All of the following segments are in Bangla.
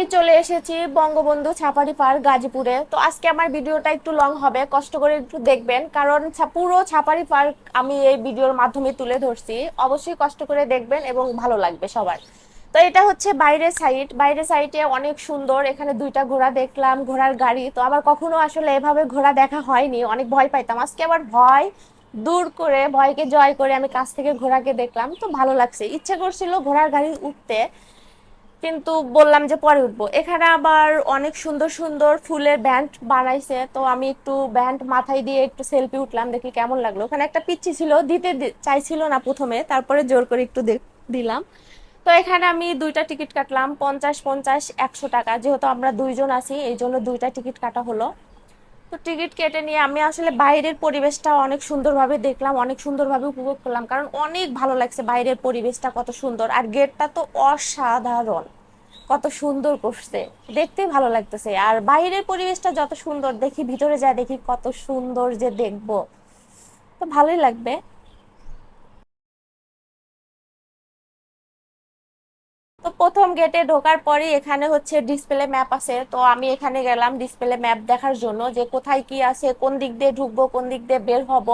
আমি চলে এসেছি বঙ্গবন্ধু ছাপারি পার্ক গাজীপুরে। তো আজকে আমার ভিডিওটা একটু লং হবে, কষ্ট করে একটু দেখবেন, কারণ পুরো ছাপারি পার্ক আমি এই ভিডিওর মাধ্যমে তুলে ধরছি। অবশ্যই কষ্ট করে দেখবেন এবং ভালো লাগবে সবার। তো এটা হচ্ছে বাইরের সাইড, বাইরের সাইডে অনেক সুন্দর। এখানে দুইটা ঘোড়া দেখলাম, ঘোড়ার গাড়ি। তো আমার কখনো আসলে এভাবে ঘোড়া দেখা হয়নি, অনেক ভয় পাইতাম। আজকে আবার ভয় দূর করে, ভয়কে জয় করে আমি কাছ থেকে ঘোড়াকে দেখলাম, তো ভালো লাগছে। ইচ্ছে করছিল ঘোড়ার গাড়ি উঠতে, কিন্তু বললাম যে পরে উঠবো। এখানে আবার অনেক সুন্দর সুন্দর ফুলের ব্যান্ড বানাইছে, তো আমি একটু ব্যান্ড মাথায় দিয়ে একটু সেলফি উঠলাম, দেখি কেমন লাগলো। ওখানে একটা পিচ্চি ছিল, দিতে চাইছিল না প্রথমে, তারপরে জোর করে একটু দিলাম। তো এখানে আমি দুইটা টিকিট কাটলাম, 50 50 100 টাকা। যেহেতু আমরা দুইজন আছি এই জন্য দুইটা টিকিট কাটা হলো। তো টিকিট কেটে নিয়ে আমি আসলে বাইরের পরিবেশটা অনেক সুন্দরভাবে দেখলাম, অনেক সুন্দরভাবে উপভোগ করলাম, কারণ অনেক ভালো লাগছে। বাইরের পরিবেশটা কত সুন্দর, আর গেটটা তো অসাধারণ, কত সুন্দর করছে, দেখতেই ভালো লাগতেছে। আর বাইরের পরিবেশটা যত সুন্দর দেখি, ভিতরে যা দেখি কত সুন্দর যে দেখবো, তো ভালোই লাগবে। তো প্রথম গেটে ঢোকার পরই এখানে হচ্ছে ডিসপ্লে ম্যাপ আছে, তো আমি এখানে গেলাম ডিসপ্লে ম্যাপ দেখার জন্য, যে কোথায় কি আছে, কোন দিক দিয়ে ঢুকবো, কোন দিক দিয়ে বের হব,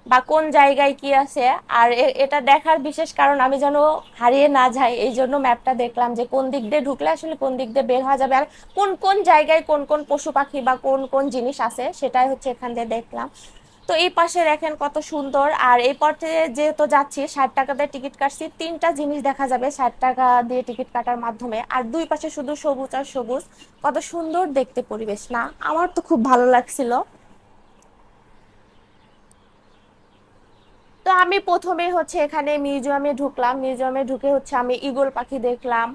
বা কোন জায়গায় কি আছে। আর এটা দেখার বিশেষ কারণ আমি যেন হারিয়ে না যাই, এই জন্য ম্যাপটা দেখলাম, যে কোন দিক দিয়ে ঢুকলে আসলে কোন দিক দিয়ে বের হওয়া যাবে, আর কোন কোন জায়গায় কোন কোন পশু পাখি বা কোন কোন জিনিস আছে, সেটাই হচ্ছে এখান দিয়ে দেখলাম। তো এই পাশে দেখেন কত সুন্দর। আর এই পথে যেহেতু যাচ্ছি, 60 টাকা দিয়ে টিকিট কাটছি, তিনটা জিনিস দেখা যাবে 60 টাকা দিয়ে টিকিট কাটার মাধ্যমে। আর দুই পাশে শুধু সবুজ আর সবুজ, কত সুন্দর দেখতে পরিবেশ না? আমার তো খুব ভালো লাগছিল। তো আমি প্রথমে হচ্ছে এখানে মিউজিয়ামে ঢুকলাম, মিউজিয়ামে ঢুকে হচ্ছে আমি ঈগল পাখি দেখলাম।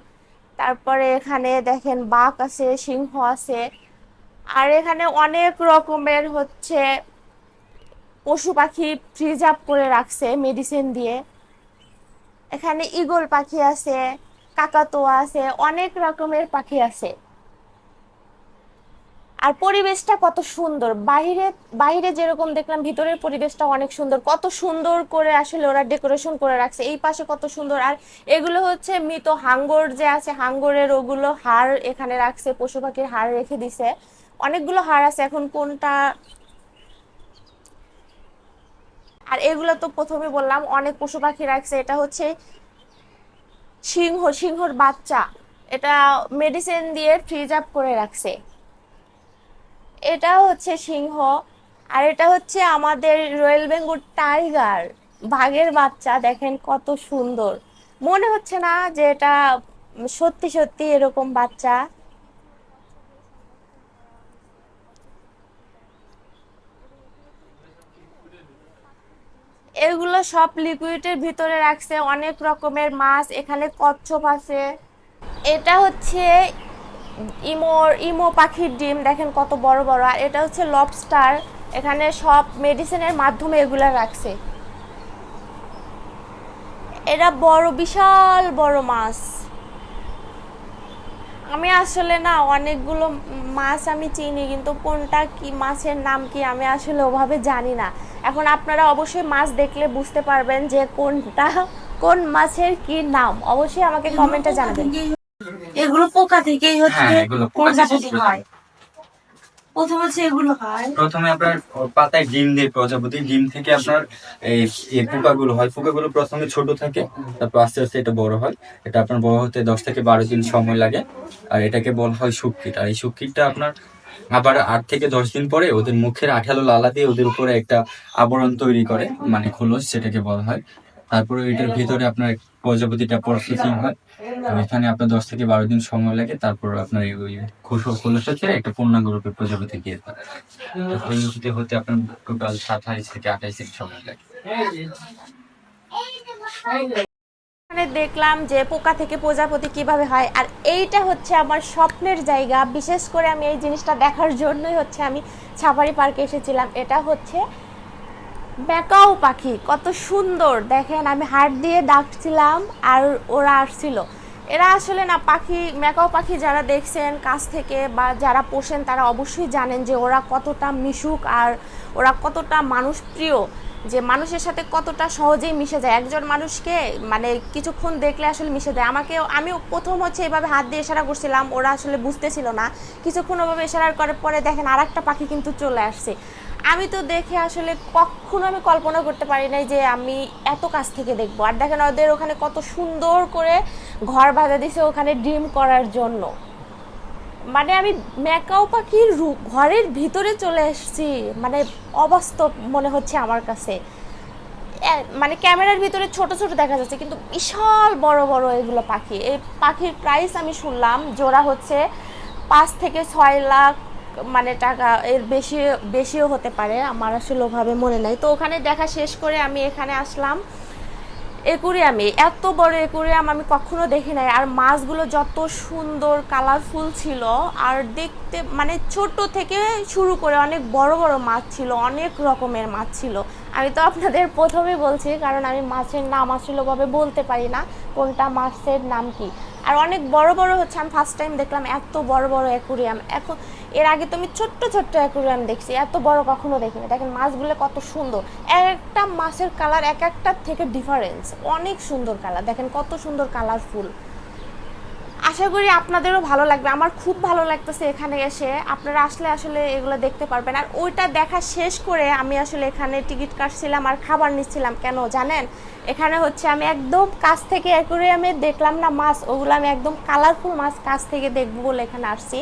তারপরে এখানে দেখেন বাঘ আছে, সিংহ আছে। আর এখানে অনেক রকমের হচ্ছে পশু পাখি প্রিজার্ভ করে রাখছে মেডিসিন দিয়ে। এখানে ঈগল পাখি আছে, কাকাতুয়া আছে, অনেক রকমের পাখি আছে। আর পরিবেশটা কত সুন্দর, বাইরে বাইরে যেরকম দেখলাম ভিতরের পরিবেশটা অনেক সুন্দর, কত সুন্দর করে আসলে ওরা ডেকোরেশন করে রাখছে। এই পাশে কত সুন্দর। আর এগুলো হচ্ছে মৃত হাঙ্গর যে আছে, হাঙ্গরের ওগুলো হাড় এখানে রাখছে, পশু পাখির হাড় রেখে দিছে। অনেকগুলো হাড় আছে, এখন কোনটা। আর এগুলো তো প্রথমে বললাম অনেক পশু পাখি রাখছে। এটা হচ্ছে সিংহ, সিংহর বাচ্চা, এটা মেডিসিন দিয়ে ফ্রিজ আপ করে রাখছে। এটা হচ্ছে সিংহ। আর এটা হচ্ছে আমাদের রয়্যাল বেঙ্গল টাইগার, বাঘের বাচ্চা। দেখেন কত সুন্দর, মনে হচ্ছে না যে এটা সত্যি সত্যি এরকম বাচ্চা? এগুলো সব লিকুইডের ভিতরে রাখছে, অনেক রকমের মাছ। এখানে কচ্ছপ আছে। এটা হচ্ছে ইমো পাখির ডিম, দেখেন কত বড় বড়। আর এটা হচ্ছে লবস্টার, এখানে সব মেডিসিনের মাধ্যমে এগুলা রাখছে। এরা বড়, বিশাল বড় মাছ। আমি আসলে না অনেকগুলো মাছ আমি চিনি, কিন্তু কোনটা কি মাছের নাম কি আমি আসলে ওভাবে জানি না। এখন আপনারা অবশ্যই মাছ দেখলে বুঝতে পারবেন যে কোনটা কোন মাছের কি নাম, অবশ্যই আমাকে কমেন্টে জানাবেন। এগুলো পোকা থেকেই হচ্ছে। হ্যাঁ, এগুলো পোকা প্রজাপতি হয়। প্রথমে হচ্ছে এগুলো হয়, প্রথমে আপনার পাতায় ডিম দিয়ে প্রজাপতি, ডিম থেকে আপনার এই এই পোকাগুলো হয়। পোকাগুলো প্রথমে ছোট থাকে, তারপর আস্তে আস্তে এটা বড় হয়। এটা আপনার বড় হতে 10 থেকে 12 দিন সময় লাগে। আর এটাকে বলা হয় শুটকিট। আর এই শুটকিটটা আপনার আবার 8 থেকে 10 দিন পরে ওদের মুখের আঠালো লালা দিয়ে ওদের উপরে একটা আবরণ তৈরি করে, মানে খোলস, সেটাকে বলা হয়। তারপরে এটার ভিতরে আপনার প্রজাপতিটা প্রসেসিং হয়। তো এখানে আপনার 10 থেকে 12 দিন সময় লাগে। তারপর আপনার ওই খোলসটা ছেড়ে একটা পূর্ণাঙ্গ রূপে প্রজাপতি দিয়ে দেয়। প্রজাপতি হতে আপনার টোটাল 27 থেকে 28 দিন সময় লাগে। মানে দেখলাম যে পোকা থেকে প্রজাপতি কিভাবে হয়। আর এইটা হচ্ছে আমার স্বপ্নের জায়গা, বিশেষ করে আমি এই জিনিসটা দেখার জন্যই হচ্ছে আমি সাফারি পার্কে এসেছিলাম। এটা হচ্ছে ম্যাকাও পাখি, কত সুন্দর দেখেন। আমি হাত দিয়ে ডাকছিলাম আর ওরা আসছিল। এরা আসলে না পাখি, ম্যাকাও পাখি যারা দেখছেন কাছ থেকে বা যারা পোষেন তারা অবশ্যই জানেন যে ওরা কতটা মিশুক আর ওরা কতটা মানুষ প্রিয়। যে মানুষের সাথে কতটা সহজেই মিশে যায়, একজন মানুষকে মানে কিছুক্ষণ দেখলে আসলে মিশে যায়। আমি প্রথম হচ্ছে এভাবে হাত দিয়ে ইশারা করছিলাম, ওরা আসলে বুঝতেছিল না, কিছুক্ষণ ওভাবে ইশারা করার পরে দেখেন আর একটা পাখি কিন্তু চলে আসছে। আমি তো দেখে আসলে কখনো আমি কল্পনা করতে পারি নাই যে আমি এত কাছ থেকে দেখবো। আর দেখেন ওদের ওখানে কত সুন্দর করে ঘর বাঁধা দিছে ওখানে ডিম করার জন্য। মানে আমি ম্যাকাও পাখির ঘরের ভিতরে চলে এসেছি, মানে অবাস্তব মনে হচ্ছে আমার কাছে। মানে ক্যামেরার ভিতরে ছোট ছোট দেখা যাচ্ছে কিন্তু বিশাল বড় বড় এগুলো পাখি। এই পাখির প্রাইস আমি শুনলাম জোড়া হচ্ছে 5 থেকে 6 লাখ মানে টাকা, এর বেশিও হতে পারে, আমার আসলে ওভাবে মনে নাই। তো ওখানে দেখা শেষ করে আমি এখানে আসলাম একুরিয়ামে। এত বড় একুরিয়াম আমি কখনো দেখি নাই। আর মাছগুলো যত সুন্দর কালারফুল ছিল, আর দেখতে মানে ছোট থেকে শুরু করে অনেক বড় বড় মাছ ছিল, অনেক রকমের মাছ ছিল। আমি তো আপনাদের প্রথমে বলছি কারণ আমি মাছের নাম আসলে ওভাবে বলতে পারি না কোনটা মাছের নাম কি। আর অনেক বড় বড় হচ্ছে, আমি ফার্স্ট টাইম দেখলাম এত বড় বড় অ্যাকুরিয়াম। এখন এর আগে তো আমি ছোট্ট ছোট্ট অ্যাকুরিয়াম দেখছি, এত বড় কখনো দেখিনি। দেখেন মাছগুলো কত সুন্দর, একটা মাছের কালার এক একটার থেকে ডিফারেন্স, অনেক সুন্দর কালার। দেখেন কত সুন্দর কালারফুল। আশা করি আপনাদেরও ভালো লাগবে, আমার খুব ভালো লাগতেছে এখানে এসে। আপনারা আসলে আসলে এগুলো দেখতে পারবেন। আর ওইটা দেখা শেষ করে আমি আসলে এখানে টিকিট কাটছিলাম আর খাবার নিচ্ছিলাম। কেন জানেন, এখানে হচ্ছে আমি একদম কাছ থেকে অ্যাকুরিয়ামে দেখলাম না মাছ, ওগুলো আমি একদম কালারফুল মাছ কাছ থেকে দেখবো বলে এখানে আসছি।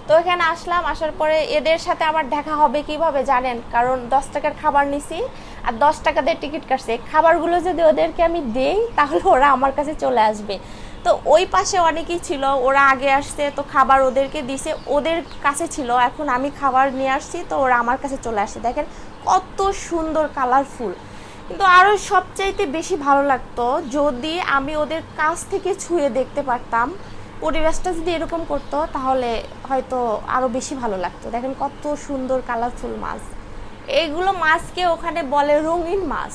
তো এখানে আসলাম, আসার পরে এদের সাথে আমার দেখা হবে কিভাবে জানেন, কারণ 10 টাকার খাবার নিছি আর 10 টাকা দিয়ে টিকিট কাটছে। খাবারগুলো যদি ওদেরকে আমি দেই তাহলে ওরা আমার কাছে চলে আসবে। তো ওই পাশে অনেকেই ছিল, ওরা আগে আসছে তো খাবার ওদেরকে দিছে, ওদের কাছে ছিল। এখন আমি খাবার নিয়ে আসছি তো ওরা আমার কাছে চলে আসছে। দেখেন কত সুন্দর কালারফুল। কিন্তু আরও সবচাইতে বেশি ভালো লাগতো যদি আমি ওদের কাছ থেকে ছুঁয়ে দেখতে পারতাম। পরিবেশটা যদি এরকম করতো তাহলে হয়তো আরও বেশি ভালো লাগতো। দেখেন কত সুন্দর কালারফুল মাছ। এইগুলো মাছকে ওখানে বলে রঙিন মাছ।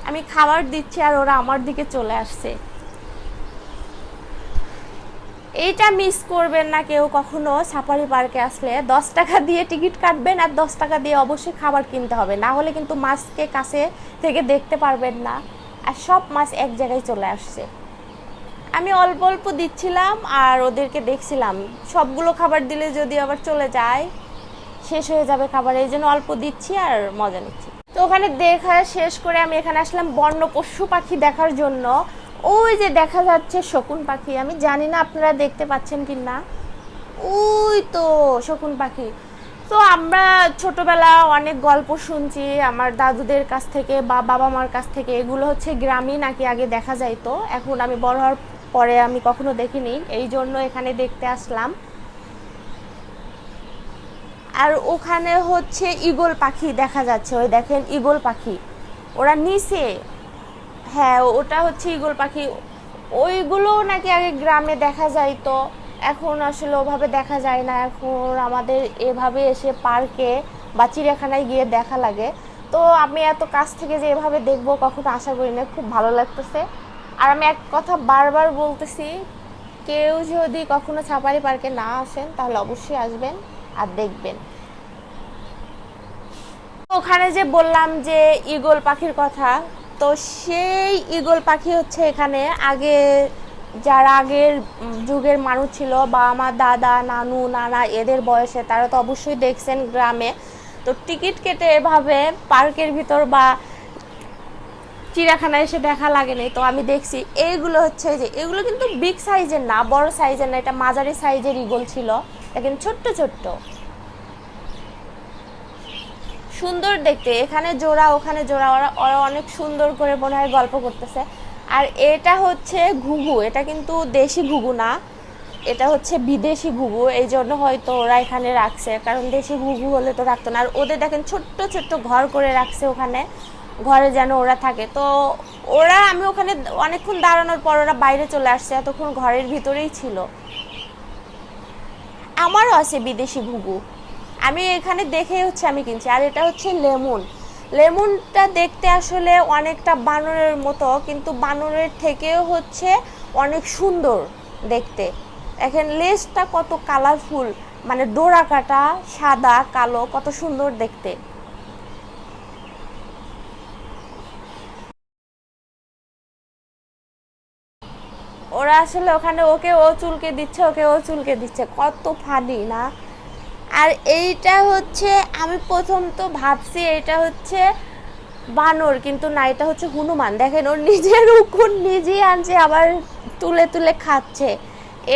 আমি খাবার দিচ্ছি আর ওরা আমার দিকে চলে আসছে। এইটা মিস করবেন না কেউ কখনো সাফারি পার্কে আসলে। 10 টাকা দিয়ে টিকিট কাটবেন আর 10 টাকা দিয়ে অবশ্যই খাবার কিনতে হবে, না হলে কিন্তু মাছকে কাছে থেকে দেখতে পারবেন না। আর সব মাছ এক জায়গায় চলে আসছে। আমি অল্প অল্প দিচ্ছিলাম আর ওদেরকে দেখছিলাম, সবগুলো খাবার দিলে যদি আবার চলে যায় শেষ হয়ে যাবে খাবার, এই জন্য অল্প দিচ্ছি আর মজা নিচ্ছি। তো ওখানে দেখা শেষ করে আমি এখানে আসলাম বন্য পশু পাখি দেখার জন্য। ওই যে দেখা যাচ্ছে শকুন পাখি, আমি জানি না আপনারা দেখতে পাচ্ছেন কি না, ওই তো শকুন পাখি। তো আমরা ছোটবেলা অনেক গল্প শুনছি আমার দাদুদের কাছ থেকে বা বাবা মার কাছ থেকে, এগুলো হচ্ছে গ্রামে নাকি আগে দেখা যাইতো। এখন আমি বড় হওয়ার পরে আমি কখনো দেখিনি, এই জন্য এখানে দেখতে আসলাম। আর ওখানে হচ্ছে ঈগল পাখি দেখা যাচ্ছে, ওই দেখেন ঈগল পাখি ওরা নিচে। হ্যাঁ ওটা হচ্ছে ঈগল পাখি। ওইগুলো নাকি আগে গ্রামে দেখা যাইতো, এখন আসলে ওভাবে দেখা যায় না। এখন আমাদের এভাবে এসে পার্কে বা চিড়িয়াখানায় গিয়ে দেখা লাগে। তো আমি এত কাছ থেকে যে এভাবে দেখবো কখনো আশা করি না, খুব ভালো লাগতেছে। আর আমি এক কথা বারবার বলতেছি, কেউ যদি কখনো সাফারি পার্কে না আসেন তাহলে অবশ্যই আসবেন আর দেখবেন। ওখানে যে বললাম যে ঈগল পাখির কথা, তো সেই ঈগল পাখি হচ্ছে এখানে আগে যারা আগের যুগের মানুষ ছিল বা আমার দাদা নানু নানা এদের বয়সে, তারা তো অবশ্যই দেখছেন গ্রামে। তো টিকিট কেটে এভাবে পার্কের ভিতর বা চিড়িয়াখানায় এসে দেখা লাগেনি, তো আমি দেখছি। এইগুলো হচ্ছে যে এগুলো কিন্তু বিগ সাইজের না, বড় সাইজের না, এটা মাঝারি সাইজের ঈগল ছিল। দেখেন ছোট্ট ছোট্ট সুন্দর দেখতে, এখানে জোড়া ওখানে জোড়া, ওরা অনেক সুন্দর করে মনে হয় গল্প করতেছে। আর এটা হচ্ছে ঘুঘু, এটা কিন্তু দেশি ঘুঘু না, এটা হচ্ছে বিদেশি ঘুঘু, এই জন্য হয়তো ওরা এখানে রাখছে, কারণ দেশি ঘুঘু হলে তো রাখতো না। আর ওদের দেখেন ছোট্ট ছোট্ট ঘর করে রাখছে ওখানে, ঘরে যেন ওরা থাকে। তো ওরা আমি ওখানে অনেকক্ষণ দাঁড়ানোর পর ওরা বাইরে চলে আসছে, এতক্ষণ ঘরের ভিতরেই ছিল। আমারও আছে বিদেশি ঘুঘু, আমি এখানে দেখে হচ্ছে আমি কিনছি। আর এটা হচ্ছে লেমন। লেমনটা দেখতে আসলে অনেকটা বানরের মতো, কিন্তু বানরের থেকেও হচ্ছে অনেক সুন্দর দেখতে। দেখেন লেজটা কত কালারফুল, মানে ডোরা কাটা সাদা কালো, কত সুন্দর দেখতে। ওরা আসলে ওখানে ওকে ও চুলকে দিচ্ছে, ওকে ও চুলকে দিচ্ছে, কত ফানি না। আর এইটা হচ্ছে আমি প্রথম তো ভাবছি এটা হচ্ছে বানর, কিন্তু না, এটা হচ্ছে হনুমান। দেখেন ওর নিজের উকুন নিজেই আনছে, আবার তুলে তুলে খাচ্ছে।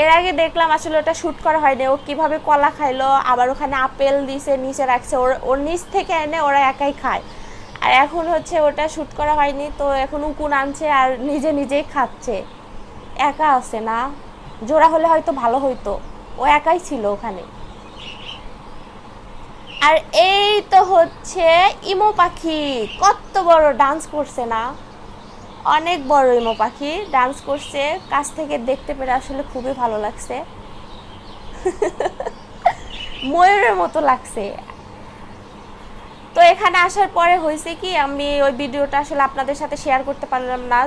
এর আগে দেখলাম আসলে ওটা শ্যুট করা হয়নি, ও কিভাবে কলা খাইলো, আবার ওখানে আপেল দিছে নিচে রাখছে, ওর নিচ থেকে এনে ওরা একাই খায়। আর এখন হচ্ছে ওটা শ্যুট করা হয়নি, তো এখন উকুন আনছে আর নিজে নিজেই খাচ্ছে। একা আছে না, জোড়া হলে হয়তো ভালো হইতো, ও একাই ছিল ওখানে। আর এই তো হচ্ছে ইমো পাখি, কত বড় ডান্স করছে না, অনেক বড় ইমো পাখি ডান্স করছে। কাছ থেকে দেখতে পেরে আসলে খুবই ভালো লাগছে, ময়ূরের মতো লাগছে। তো এখানে আসার পরে হয়েছে কি, আমি ওই ভিডিওটা আসলে আপনাদের সাথে শেয়ার করতে পারলাম না,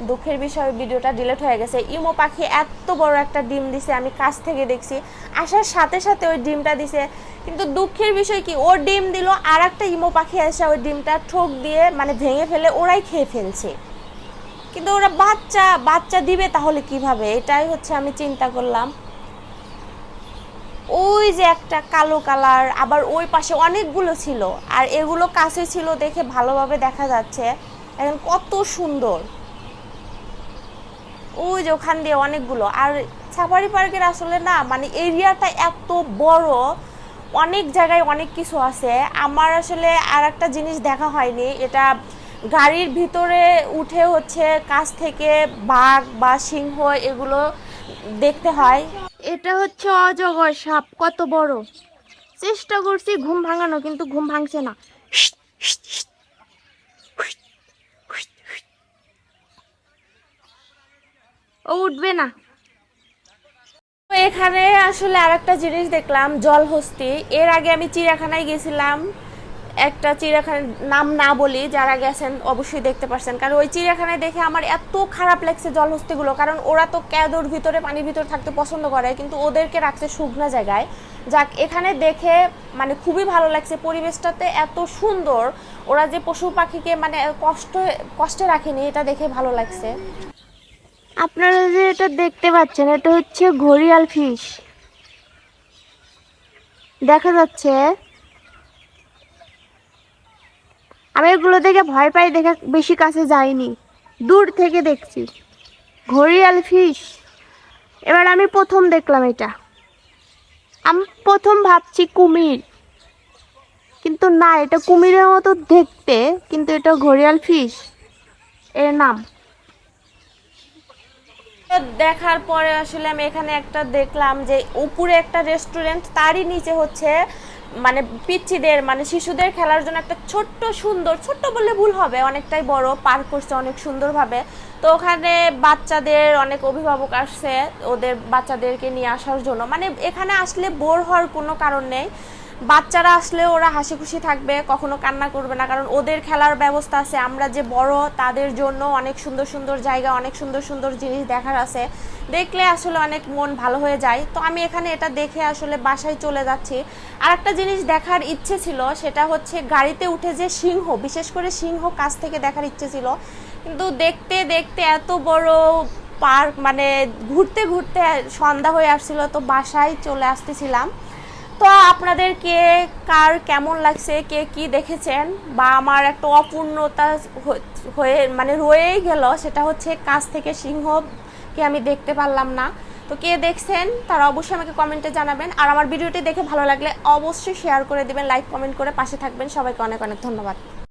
দুঃখের বিষয় ভিডিওটা ডিলিট হয়ে গেছে। ইমো পাখি এত বড় একটা ডিম দিছে, আমি কাছ থেকে দেখছি, আসার সাথে সাথে ওই ডিমটা দিছে। কিন্তু দুঃখের বিষয় কি, ওর ডিম দিল, আর একটা ইমো পাখি এসে ওই ডিমটা ঠোক দিয়ে মানে ভেঙে ফেলে ওরাই খেয়ে ফেলছে। কিন্তু ওরা বাচ্চা বাচ্চা দিবে তাহলে কিভাবে, এটাই হচ্ছে আমি চিন্তা করলাম। ওই যে একটা কালো কালার, আবার ওই পাশে অনেকগুলো ছিল, আর এগুলো কাছে ছিল দেখে ভালোভাবে দেখা যাচ্ছে। এখন কত সুন্দর, ওই যে ওখান দিয়ে অনেকগুলো। আর সাফারি পার্কের আসলে না মানে এরিয়াটা এত বড়, অনেক জায়গায় অনেক কিছু আছে। আমার আসলে আর একটা জিনিস দেখা হয়নি, এটা গাড়ির ভিতরে উঠে হচ্ছে কাছ থেকে বাঘ বা সিংহ এগুলো দেখতে হয়। এটা হচ্ছে অজগর সাপ, কত বড়। চেষ্টা করছি ঘুম ভাঙানো, কিন্তু ঘুম ভাঙছে না। ও উঠবে না। তো এখানে আসলে আরেকটা জিনিস দেখলাম, জলহস্তি। এর আগে আমি চিড়িয়াখানায় গেছিলাম, একটা চিড়িয়াখানার নাম না বলি, যারা গেছেন অবশ্যই দেখতে পারছেন। কারণ ওই চিড়িয়াখানায় দেখে আমার এত খারাপ লাগছে জলহস্তিগুলো, কারণ ওরা তো ক্যাদোর ভিতরে পানির ভিতরে থাকতে পছন্দ করে, কিন্তু ওদেরকে রাখছে শুকনা জায়গায়। যাক, এখানে দেখে মানে খুবই ভালো লাগছে, পরিবেশটাতে এত সুন্দর। ওরা যে পশু পাখিকে মানে কষ্টে রাখেনি, এটা দেখে ভালো লাগছে। আপনারা যে এটা দেখতে পাচ্ছেন, এটা হচ্ছে ঘড়িয়াল ফিশ, দেখা যাচ্ছে। আমি এগুলো দেখে ভয় পাই দেখে বেশি কাছে যাইনি, দূর থেকে দেখছি ঘড়িয়াল ফিশ। এবার আমি প্রথম দেখলাম এটা, আমি প্রথম ভাবছি কুমির, কিন্তু না, এটা কুমিরের মতো দেখতে, কিন্তু এটা ঘড়িয়াল ফিশ এর নাম। দেখার পরে আসলে আমি এখানে একটা দেখলাম যে উপরে একটা রেস্টুরেন্ট, তারই নিচে হচ্ছে মানে পিচ্চিদের মানে শিশুদের খেলার জন্য একটা ছোট্ট সুন্দর, ছোট্ট বললে ভুল হবে, অনেকটাই বড় পার্ক করছে অনেক সুন্দরভাবে। তো ওখানে বাচ্চাদের অনেক অভিভাবক আসছে ওদের বাচ্চাদেরকে নিয়ে আসার জন্য, মানে এখানে আসলে বোর হওয়ার কোনো কারণ নেই। বাচ্চারা আসলে ওরা হাসি খুশি থাকবে, কখনো কান্না করবে না, কারণ ওদের খেলার ব্যবস্থা আছে। আমরা যে বড় তাদের জন্য অনেক সুন্দর সুন্দর জায়গা, অনেক সুন্দর সুন্দর জিনিস দেখার আছে, দেখলে আসলে অনেক মন ভালো হয়ে যায়। তো আমি এখানে এটা দেখে আসলে বাসায় চলে যাচ্ছি। আর একটা জিনিস দেখার ইচ্ছে ছিল, সেটা হচ্ছে গাড়িতে উঠে যে সিংহ, বিশেষ করে সিংহ কাছ থেকে দেখার ইচ্ছে ছিল, কিন্তু দেখতে দেখতে এত বড় পার্ক মানে ঘুরতে ঘুরতে সন্ধ্যা হয়ে আসছিল, তো বাসায় চলে আসতেছিলাম। তো আপনাদেরকে কার কেমন লাগছে, কে কি দেখেছেন, বা আমার একটা অপূর্ণতা হয়ে মানে রয়েই গেল, সেটা হচ্ছে কাছ থেকে সিংহকে আমি দেখতে পারলাম না। তো কে দেখছেন তারা অবশ্যই আমাকে কমেন্টে জানাবেন। আর আমার ভিডিওটি দেখে ভালো লাগলে অবশ্যই শেয়ার করে দিবেন, লাইক কমেন্ট করে পাশে থাকবেন। সবাইকে অনেক অনেক ধন্যবাদ।